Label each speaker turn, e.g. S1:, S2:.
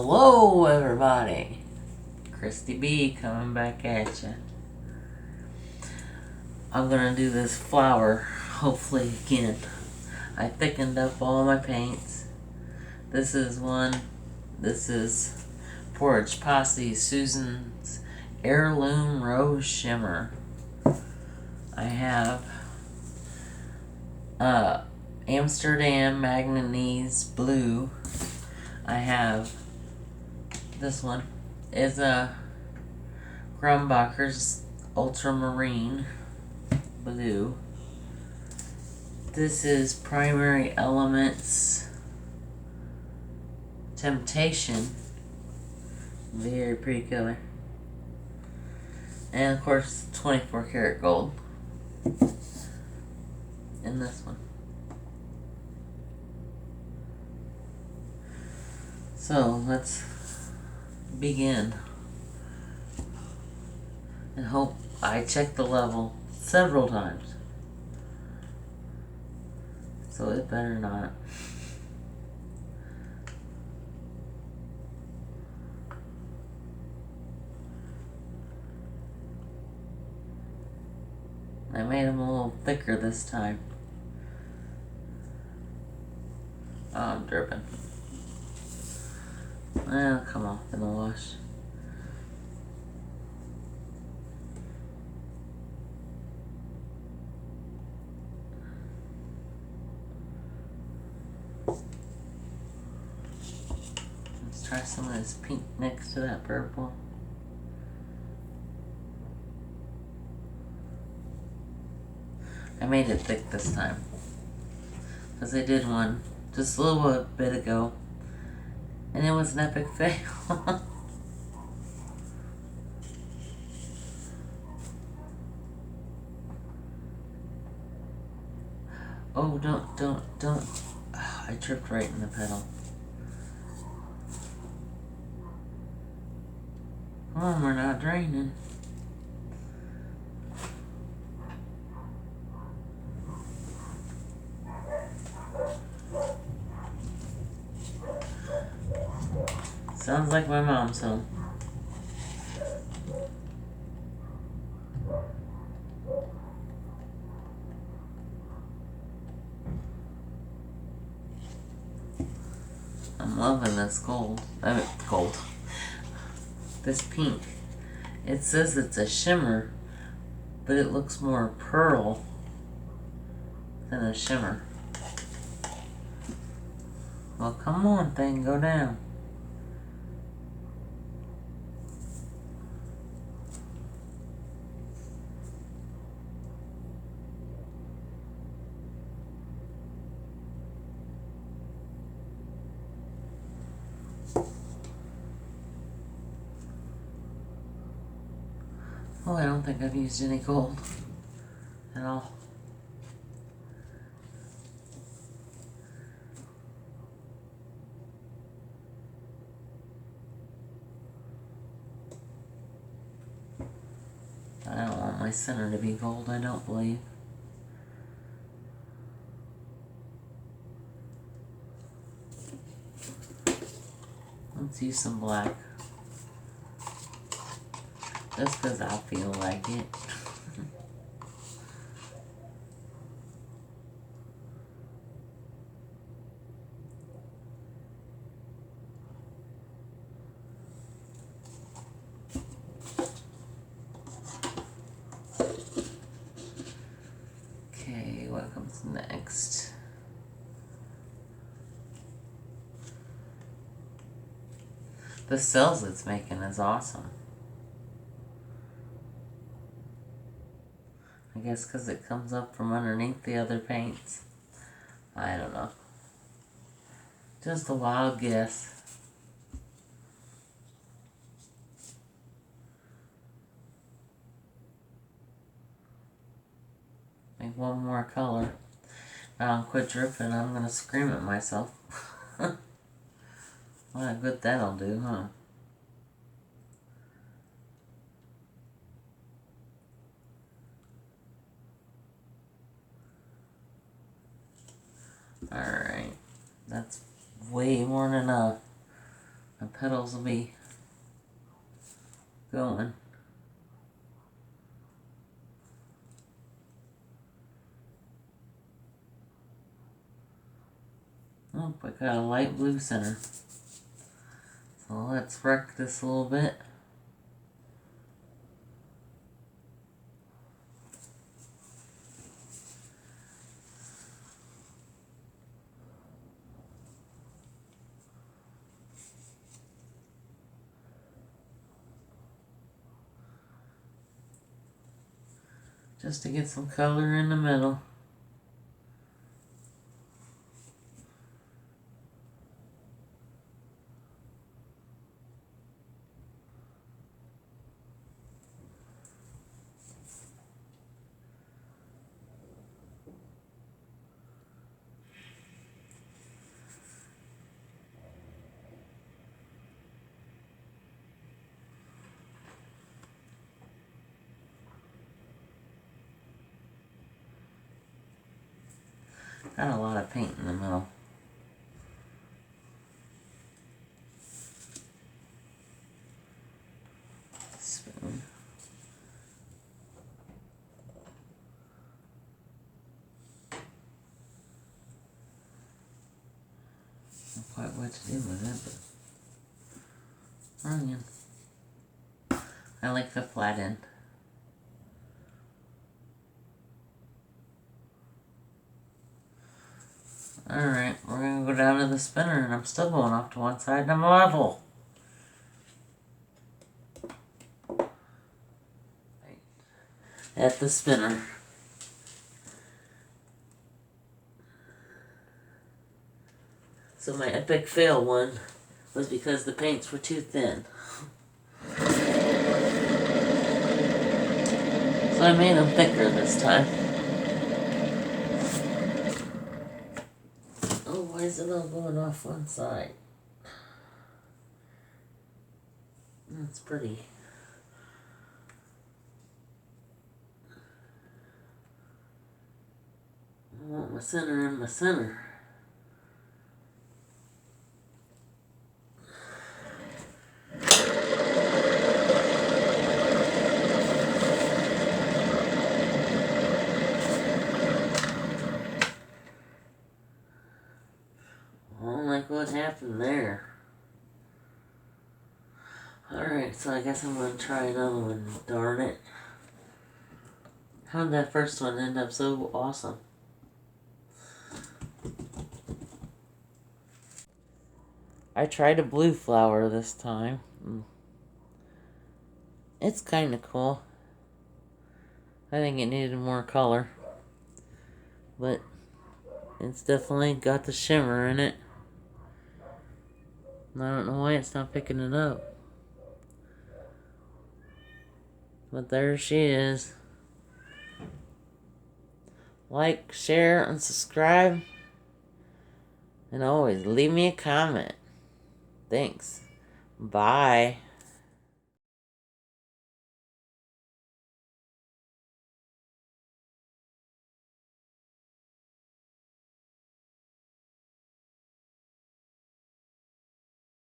S1: Hello, everybody. Kristi B coming back at you. I'm gonna do this flower, hopefully again. I thickened up all my paints. This is one. This is Porridge Posse Susan's Heirloom Rose Shimmer. I have Amsterdam Manganese Blue. I have this one is a Grumbacher's Ultramarine Blue. This is Primary Elements Temptation. Very pretty color. And of course 24 karat gold in this one. So let's begin and hope I check the level several times. So it better not. I made them a little thicker this time. Oh, I'm dripping. Well, come off in the wash. Let's try some of this pink next to that purple. I made it thick this time because I did one just a little bit ago and it was an epic fail. Oh, don't. Oh, I tripped right in the pedal. Oh, we're not draining. Sounds like my mom's home. I'm loving this gold. Gold. This pink. It says it's a shimmer, but it looks more pearl than a shimmer. Well, come on, thing, go down. Oh, I don't think I've used any gold at all. I don't want my center to be gold, I don't believe. Let's use some black. Just because I feel like it. Okay, what comes next? The cells it's making is awesome. I guess because it comes up from underneath the other paints. I don't know. Just a wild guess. Make one more color. Now I'll quit dripping. I'm going to scream at myself. What good that'll do, huh? Alright. That's way more than enough. My petals will be going. Oh, I got a light blue center. So let's wreck this a little bit. Just to get some color in the middle. Got a lot of paint in the middle. Spoon. Not quite what to do with it, but onion. I like the flat end. Alright, we're gonna go down to the spinner, and I'm still going off to one side and I'm level. At the spinner. So my epic fail one was because the paints were too thin. So I made them thicker this time. Oh, why is it all going off one side? That's pretty. I want my center in my center. I don't like what happened there. Alright, so I guess I'm going to try another one. Darn it. How did that first one end up so awesome? I tried a blue flower this time. It's kind of cool. I think it needed more color. But it's definitely got the shimmer in it. I don't know why it's not picking it up. But there she is. Like, share, and subscribe. And always leave me a comment. Thanks. Bye.